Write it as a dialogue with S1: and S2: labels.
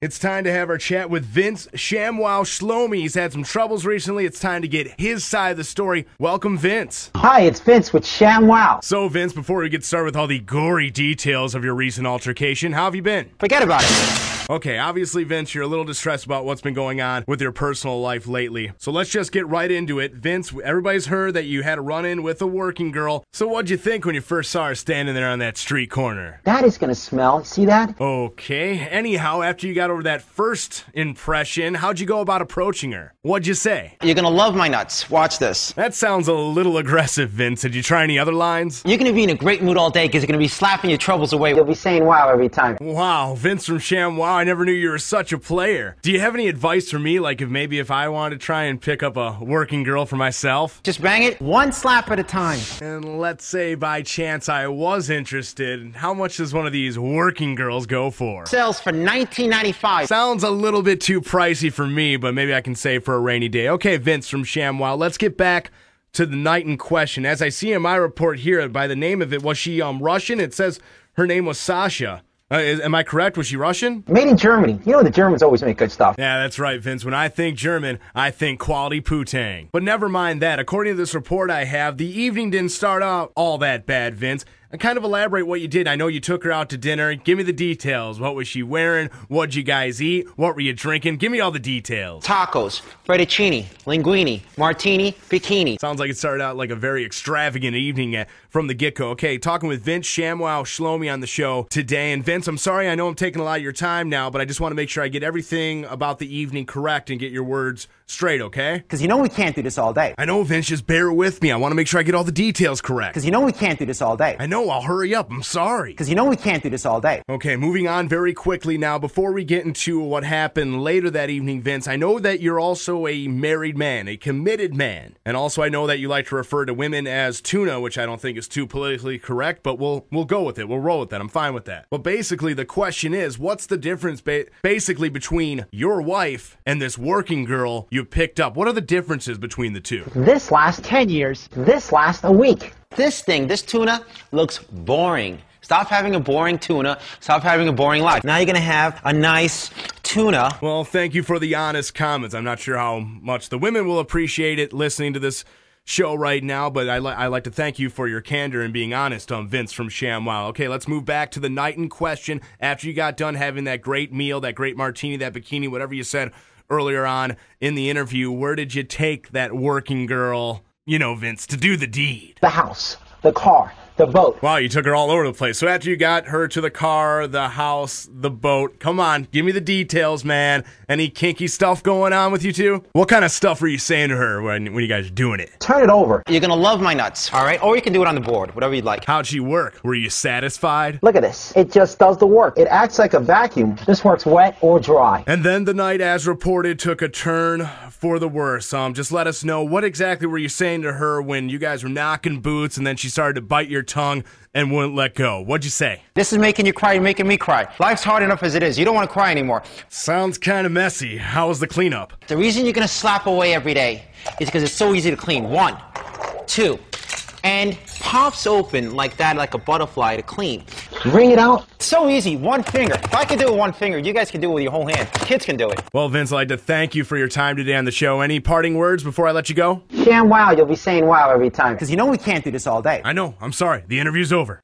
S1: It's time to have our chat with Vince ShamWow Shlomi. He's had some troubles recently. It's time to get his side of the story. Welcome, Vince.
S2: Hi, it's Vince with ShamWow.
S1: So, Vince, before we get started with all the gory details of your recent altercation, how have you been?
S2: Forget about it.
S1: Okay, obviously, Vince, you're a little distressed about what's been going on with your personal life lately. So let's just get right into it. Vince, everybody's heard that you had a run-in with a working girl. So what'd you think when you first saw her standing there on that street corner?
S2: That is gonna smell. See that?
S1: Okay, anyhow, after you got over that first impression, how'd you go about approaching her? What'd you say?
S3: You're gonna love my nuts. Watch this.
S1: That sounds a little aggressive, Vince. Did you try any other lines?
S3: You're gonna be in a great mood all day because you're gonna be slapping your troubles away.
S2: You'll be saying wow every time.
S1: Wow, Vince from ShamWow, I never knew you were such a player. Do you have any advice for me, like if I wanted to try and pick up a working girl for myself?
S3: Just bang it.
S2: One slap at a time.
S1: And let's say by chance I was interested, how much does one of these working girls go for?
S3: Sells for $19.95.
S1: Sounds a little bit too pricey for me, but maybe I can save for a rainy day. Okay, Vince from ShamWow, let's get back to the night in question. As I see in my report here, by the name of it, was she Russian? It says her name was Sasha. Am I correct? Was she Russian?
S2: Made in Germany. You know the Germans always make good stuff.
S1: Yeah, that's right, Vince. When I think German, I think quality poutang. But never mind that. According to this report I have, the evening didn't start out all that bad, Vince. And kind of elaborate what you did. I know you took her out to dinner. Give me the details. What was she wearing? What'd you guys eat? What were you drinking? Give me all the details.
S3: Tacos, fettuccine, linguine, martini, bikini.
S1: Sounds like it started out like a very extravagant evening from the get-go. Okay, talking with Vince ShamWow Shlomi on the show today. And Vince, I'm sorry, I know I'm taking a lot of your time now, but I just want to make sure I get everything about the evening correct and get your words straight, okay?
S2: Because you know we can't do this all day.
S1: I know, Vince, just bear with me. I want to make sure I get all the details correct.
S2: Because you know we can't do this all day.
S1: I know, I'll hurry up. I'm sorry.
S2: Because you know we can't do this all day.
S1: Okay, moving on very quickly now. Before we get into what happened later that evening, Vince, I know that you're also a married man, a committed man. And also I know that you like to refer to women as tuna, which I don't think is too politically correct, but we'll go with it. We'll roll with that. I'm fine with that. But basically, the question is, what's the difference basically between your wife and this working girl you picked up? What are the differences between the two?
S2: This lasts 10 years. This lasts a week.
S3: This tuna, looks boring. Stop having a boring tuna. Stop having a boring life. Now you're gonna have a nice tuna.
S1: Well, thank you for the honest comments. I'm not sure how much the women will appreciate it listening to this show right now, but I like to thank you for your candor and being honest on Vince from ShamWow. Okay, let's move back to the night in question. After you got done having that great meal, that great martini, that bikini, whatever you said earlier on in the interview, where did you take that working girl, you know, Vince, to do the deed?
S2: The house, the car, the boat.
S1: Wow, you took her all over the place. So after you got her to the car, the house, the boat, come on, give me the details, man. Any kinky stuff going on with you two? What kind of stuff were you saying to her when you guys are doing it?
S2: Turn it over.
S3: You're gonna love my nuts, all right? Or you can do it on the board, whatever you'd like.
S1: How'd she work? Were you satisfied?
S2: Look at this. It just does the work. It acts like a vacuum. This works wet or dry.
S1: And then the night, as reported, took a turn for the worse. Just let us know, what exactly were you saying to her when you guys were knocking boots and then she started to bite your tongue and wouldn't let go? What'd you say?
S3: This is making you cry, you're making me cry. Life's hard enough as it is. You don't want to cry anymore.
S1: Sounds kind of messy. How was the cleanup?
S3: The reason you're gonna slap away every day is because it's so easy to clean. 1, 2, and pops open like that, like a butterfly to clean.
S2: Wring it out.
S3: So easy, one finger. If I can do it with one finger, you guys can do it with your whole hand. Kids can do it.
S1: Well, Vince, I'd like to thank you for your time today on the show. Any parting words before I let you go?
S2: ShamWow, you'll be saying wow every time. Because you know we can't do this all day.
S1: I know. I'm sorry. The interview's over.